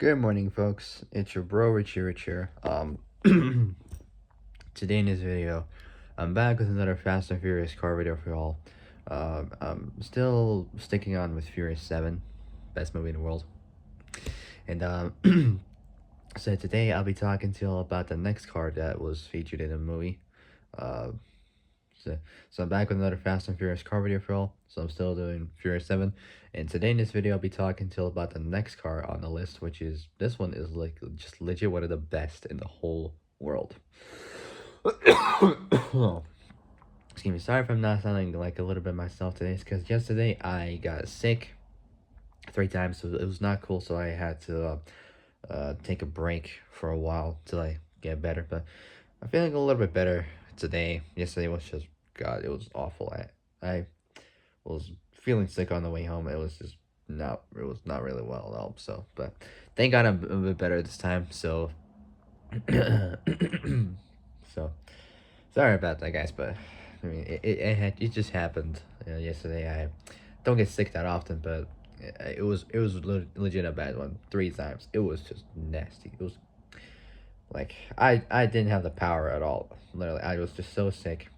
Good morning, folks. It's your bro Rich here. Today in this video, I'm back with another Fast and Furious car video for y'all. I'm still sticking on with Furious 7, best movie in the world. And so today I'll be talking to y'all about the next car that was featured in the movie. Uh, so, so I'm back with another Fast and Furious car video for y'all. So I'm still doing Furious 7. And today in this video, I'll be talking to y'all about the next car on the list, which is, this one is like just legit one of the best in the whole world. Excuse me, sorry if I'm not sounding like a little bit myself today. It's because yesterday I got sick 3 times, so it was not cool. So I had to take a break for a while till I get better. But I'm feeling a little bit better today. Yesterday was just, God, it was awful. I was feeling sick on the way home. It was not really well at all. So, but thank God I'm a bit better this time. So, so sorry about that, guys. But I mean, it just happened yesterday. I don't get sick that often, but it was legit a bad one. 3 times. It was just nasty. It was like I didn't have the power at all. Literally, I was just so sick.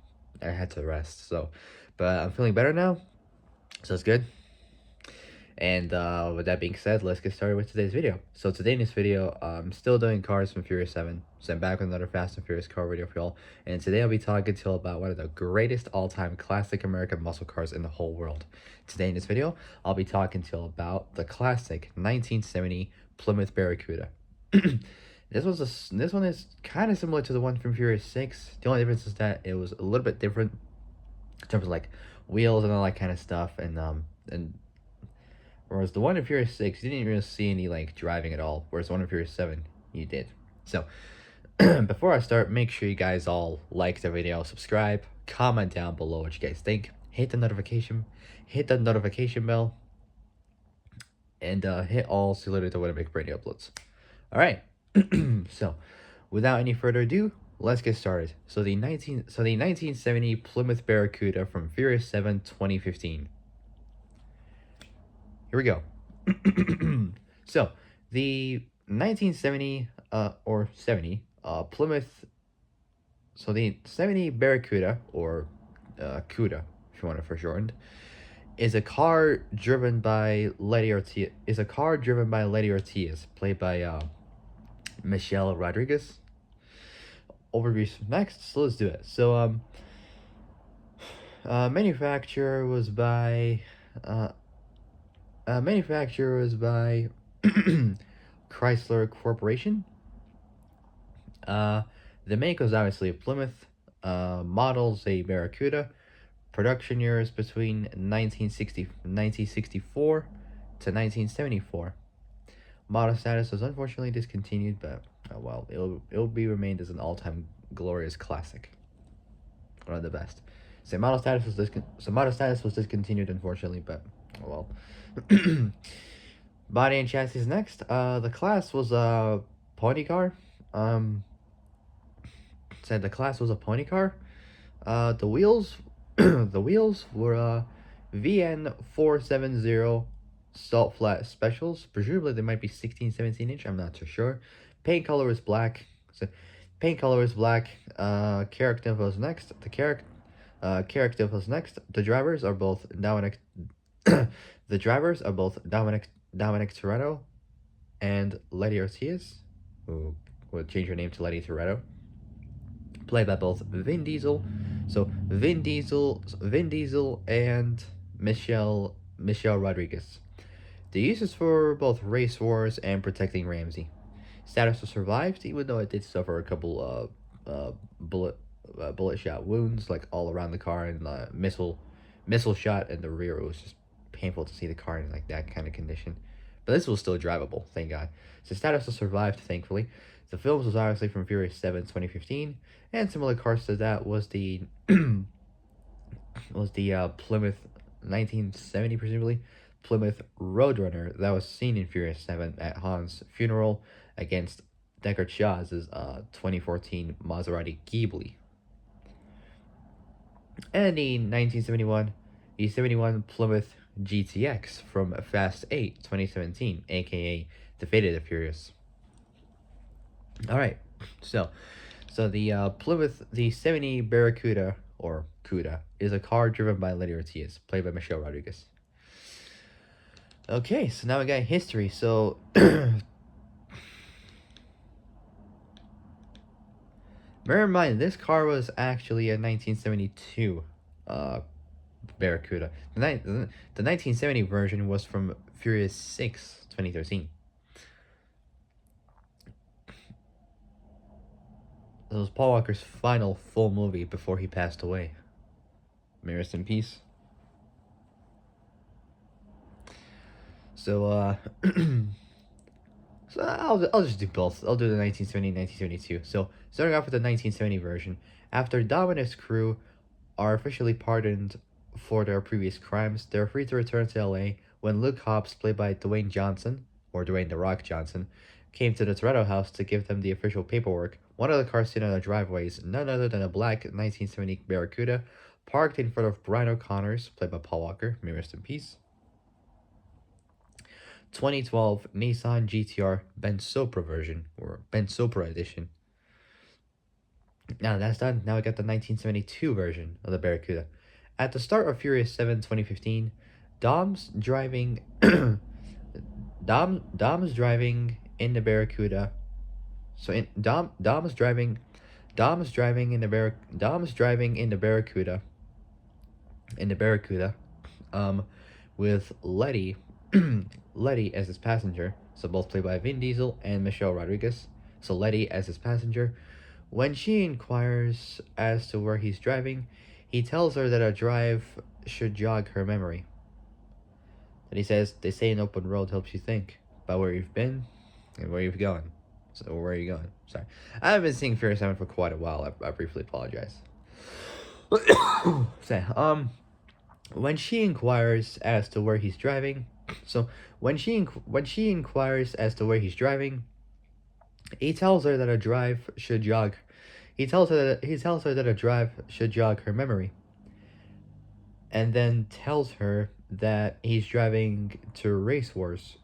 I had to rest. So, but I'm feeling better now. So it's good. And with that being said, let's get started with today's video. So today in this video, I'm still doing cars from Furious 7. So I'm back with another Fast and Furious car video for y'all. And today I'll be talking to y'all about one of the greatest all-time classic American muscle cars in the whole world. Today in this video, I'll be talking to y'all about the classic 1970 Plymouth Barracuda. This one is kind of similar to the one from Furious 6. The only difference is that it was a little bit different in terms of like wheels and all that kind of stuff, and whereas the one in Furious 6, you didn't really see any like driving at all, whereas the one in Furious 7, you did. So before I start, make sure you guys all like the video, subscribe, comment down below what you guys think, hit the notification bell, and hit all so later to when I make brand new uploads. All right. So, without any further ado, let's get started. So the 1970 Plymouth Barracuda from Furious 7 2015. Here we go. So, the 1970 or 70 Plymouth, so the 70 Barracuda, or CUDA if you want it for shortened, is a car driven by Letty Ortiz, played by Michelle Rodriguez. Overview next, so let's do it. So manufacturer was by Chrysler Corporation. The make was obviously Plymouth. Models a Barracuda. Production years between 1964 to 1974. Model status was unfortunately discontinued, but well, it'll be remained as an all-time glorious classic. One of the best. So model status was discontinued, unfortunately, but oh well. Body and chassis next. The class was a pony car. Said the class was a pony car. The wheels, the wheels were VN 470 salt flat specials. Presumably they might be 16-17 inch. I'm not too sure. Paint color is black. So character was next. Character was next. The drivers are both Dominic. Dominic Toretto and Letty Ortiz, who would change her name to Letty Toretto. Played by both Vin Diesel. So Vin Diesel and Michelle Rodriguez. The uses for both race wars and protecting Ramsey. Status was survived, even though it did suffer a couple bullet shot wounds, like all around the car, and missile shot in the rear. It was just painful to see the car in like that kind of condition. But this was still drivable, thank God. So status was survived, thankfully. The films was obviously from Furious 7 2015, and similar cars to that was the Plymouth 1970, presumably Plymouth Roadrunner that was seen in Furious 7 at Han's funeral against Deckard Shaw's 2014 Maserati Ghibli. And the 71 Plymouth GTX from Fast 8 2017, aka defeated the Furious. All right, so the Plymouth, the 70 Barracuda, or Cuda, is a car driven by Letty Ortiz, played by Michelle Rodriguez. Okay, so now we got history. So bear in mind, this car was actually a 1972 uh, Barracuda. The 1970 version was from Furious 6, 2013. It was Paul Walker's final full movie before he passed away. May rest in peace. So, so I'll just do both. I'll do the 1970 and 1972. So, starting off with the 1970 version, after Dom and his crew are officially pardoned for their previous crimes, they're free to return to LA when Luke Hobbs, played by Dwayne Johnson, or Dwayne The Rock Johnson, came to the Toretto house to give them the official paperwork. One of the cars seen on the driveway is none other than a black 1970 Barracuda, parked in front of Brian O'Connor's, played by Paul Walker, may rest in peace, 2012 Nissan GTR Ben Sopra version, or Ben Sopra edition. Now that's done. Now we got the 1972 version of the Barracuda. At the start of Furious 7 2015, Dom's driving Dom's driving in the Barracuda. So in Dom's driving in the Barracuda with Letty Letty as his passenger. So both played by Vin Diesel and Michelle Rodriguez. So Letty as his passenger. When she inquires as to where he's driving, he tells her that a drive should jog her memory. And he says, they say an open road helps you think about where you've been and where you've gone. So where are you going? Sorry. I haven't been seeing Furious 7 for quite a while. I briefly apologize. So, when she inquires as to where he's driving, when she inquires as to where he's driving, he tells her that a drive should jog. He tells her that a drive should jog her memory, and then tells her that he's driving to Race Wars.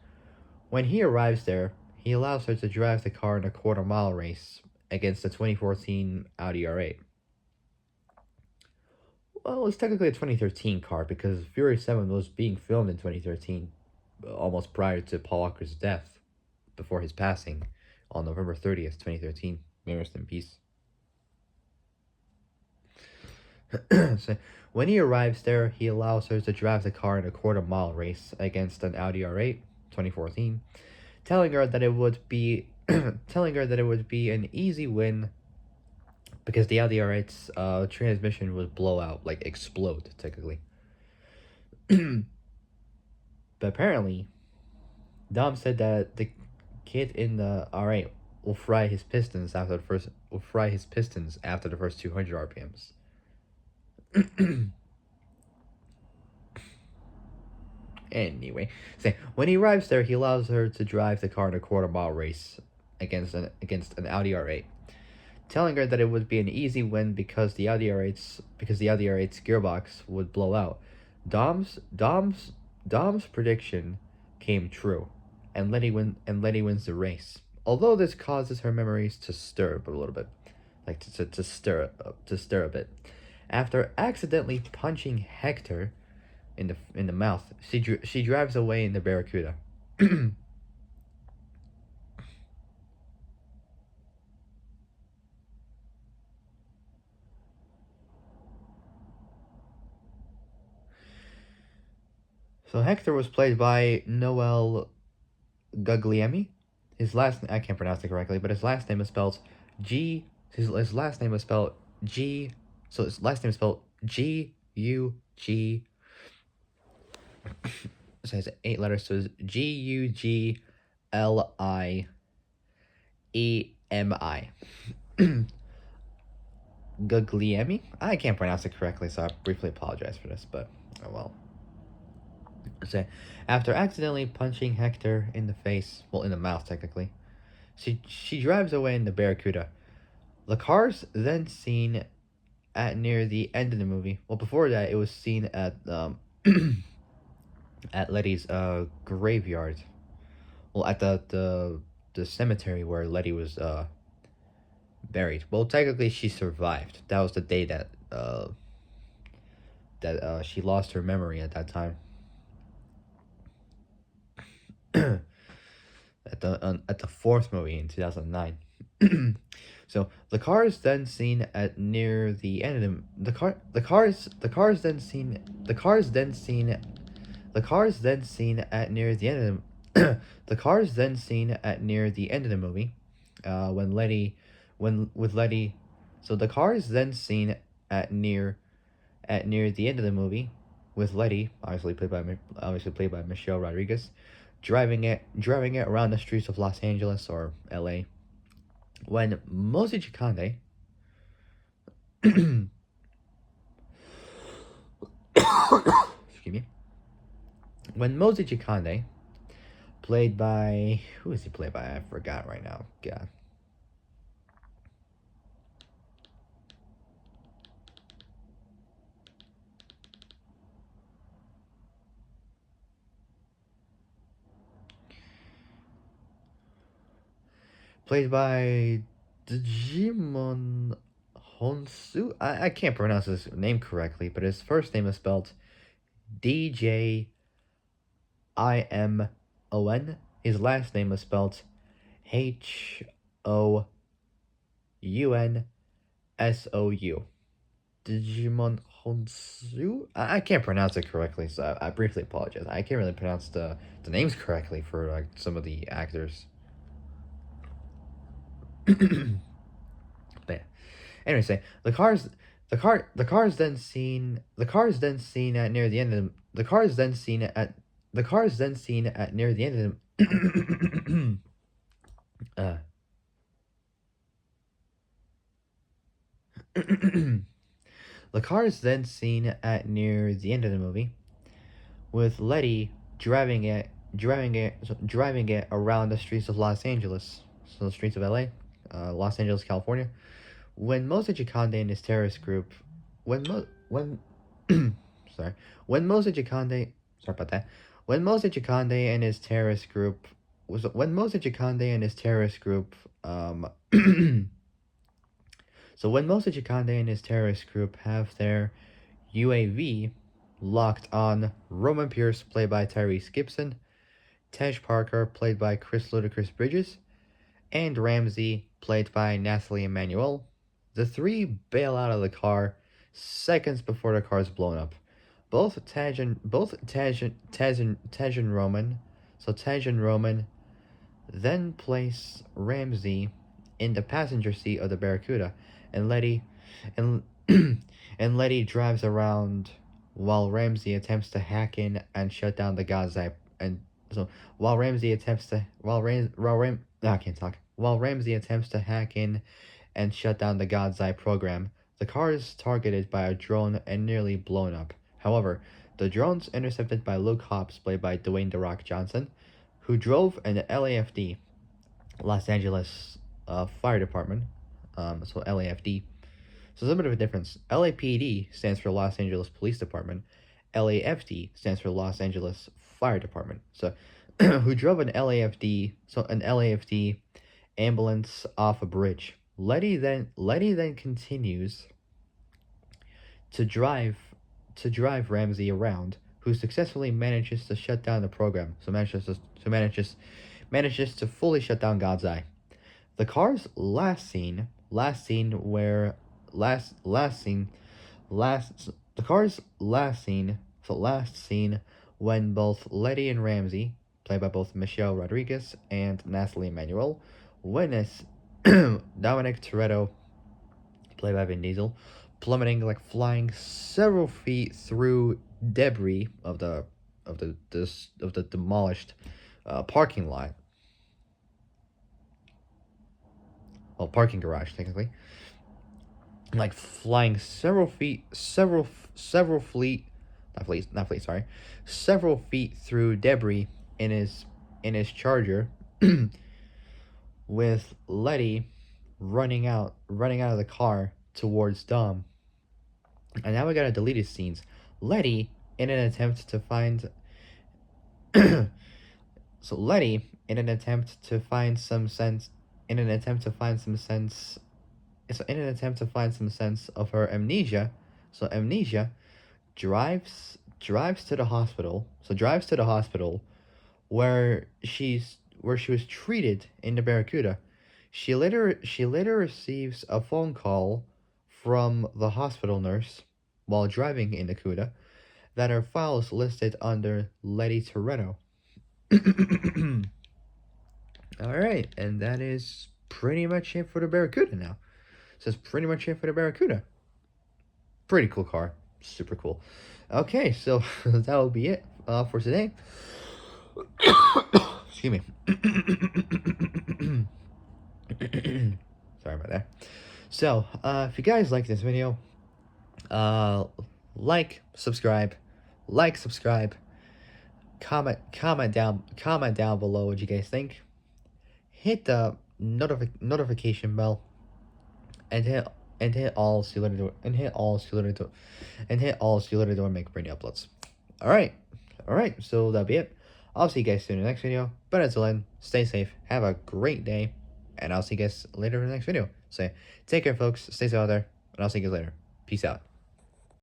When he arrives there, he allows her to drive the car in a quarter-mile race against the 2014 Audi R8. Well, it's technically a 2013 car because Fury 7 was being filmed in 2013, almost prior to Paul Walker's death, before his passing on November 30th, 2013. May rest in peace. So, when he arrives there, he allows her to drive the car in a quarter-mile race against an Audi R8, 2014, telling her that it would be an easy win because the Audi R8's transmission would blow out, like explode, technically. But apparently, Dom said that the kid in the R8 will fry his pistons after the first 200 RPMs. Anyway, so when he arrives there, he allows her to drive the car in a quarter-mile race against an Audi R8, telling her that it would be an easy win because the Audi R8's gearbox would blow out. Dom's prediction came true, and Letty wins the race. Although this causes her memories to stir up a little bit, like to stir a bit. After accidentally punching Hector in the mouth, she drives away in the Barracuda. So Hector was played by Noel Guglielmi. His last I can't pronounce it correctly, but his last name is spelled G. His last name is spelled G. So his last name is spelled G-U-G. So it has 8 letters. So it's Guglielmi. Guglielmi. I can't pronounce it correctly, so I briefly apologize for this. But oh well. So, after accidentally punching Hector in the face, well, in the mouth technically, she drives away in the Barracuda. The car's then seen at near the end of the movie. Well, before that, it was seen at at Letty's graveyard, well, at the cemetery where Letty was buried. Well, technically she survived. That was the day that she lost her memory at that time. At the fourth movie in 2009. So the car is then seen at near the end of the car is then seen at near the end of the car is then seen at near the end of the movie, when Letty, when with Letty, so the car is then seen at near the end of the movie, with Letty, obviously played by Michelle Rodriguez, driving it around the streets of Los Angeles or L.A. When Mosey Chikande, excuse me, when Mosey Chikande, played by, who is he played by? I forgot right now. God. Played by Digimon Honsu. I can't pronounce his name correctly, but his first name is spelled Dijimon. His last name is spelled Hounssou. Digimon Honsu? I can't pronounce it correctly, so I briefly apologize. I can't really pronounce the names correctly for like some of the actors. But anyway, say the car is then seen at near the end of the car is then seen at the car is then seen at near the end of the the car is then seen at near the end of the movie, with Letty driving it around the streets of Los Angeles, so the streets of LA, Los Angeles, California. When Mose Chikande and his terrorist group, when sorry, when Mose Chikande, sorry about that, when Mose Chikande and his terrorist group was when Mose Chikande and his terrorist group, so when Mose Chikande and his terrorist group have their UAV locked on Roman Pierce, played by Tyrese Gibson, Tej Parker, played by Chris Ludacris Bridges, and Ramsey, played by Nathalie Emmanuel, the three bail out of the car seconds before the car is blown up. Tej and Roman then place Ramsey in the passenger seat of the Barracuda, and Letty and and Letty drives around while Ramsey attempts to hack in and shut down the God's Eye. And so while Ramsey attempts to I can't talk. While Ramsey attempts to hack in and shut down the God's Eye program, the car is targeted by a drone and nearly blown up. However, the drone's intercepted by Luke Hobbs, played by Dwayne The Rock Johnson, who drove an LAFD, Los Angeles Fire Department. So LAFD. So there's a bit of a difference. LAPD stands for Los Angeles Police Department. LAFD stands for Los Angeles Fire Department. So who drove an LAFD ambulance off a bridge. Letty then continues to drive Ramsey around, who successfully manages to shut down the program. So manages to fully shut down God's Eye. The car's last scene where last the car's last scene when both Letty and Ramsey, played by both Michelle Rodriguez and Nathalie Emmanuel, witness Dominic Toretto, played by Vin Diesel, plummeting, like flying several feet through debris of the demolished parking lot. Well, parking garage technically. Like flying several feet through debris in his Charger, with Letty running out of the car towards Dom. And now we got deleted scenes. Letty, in an attempt to find so Letty, in an attempt to find some sense in an attempt to find some sense in an attempt to find some sense of her amnesia. So amnesia drives to the hospital. So drives to the hospital where she was treated in the Barracuda. She later receives a phone call from the hospital nurse while driving in the Cuda that her file is listed under Letty Toretto. Alright, and that is pretty much it for the Barracuda now. So that's pretty much it for the Barracuda. Pretty cool car. Super cool. Okay, so that will be it for today. Excuse me. Sorry about that. So, if you guys like this video, uh, like, subscribe, comment down below what you guys think. Hit the notification bell, and hit all so you later and hit all so you later don't make brand new uploads. All right. So that'll be it. I'll see you guys soon in the next video. But until then, stay safe, have a great day, and I'll see you guys later in the next video. So take care, folks. Stay safe out there, and I'll see you guys later. Peace out.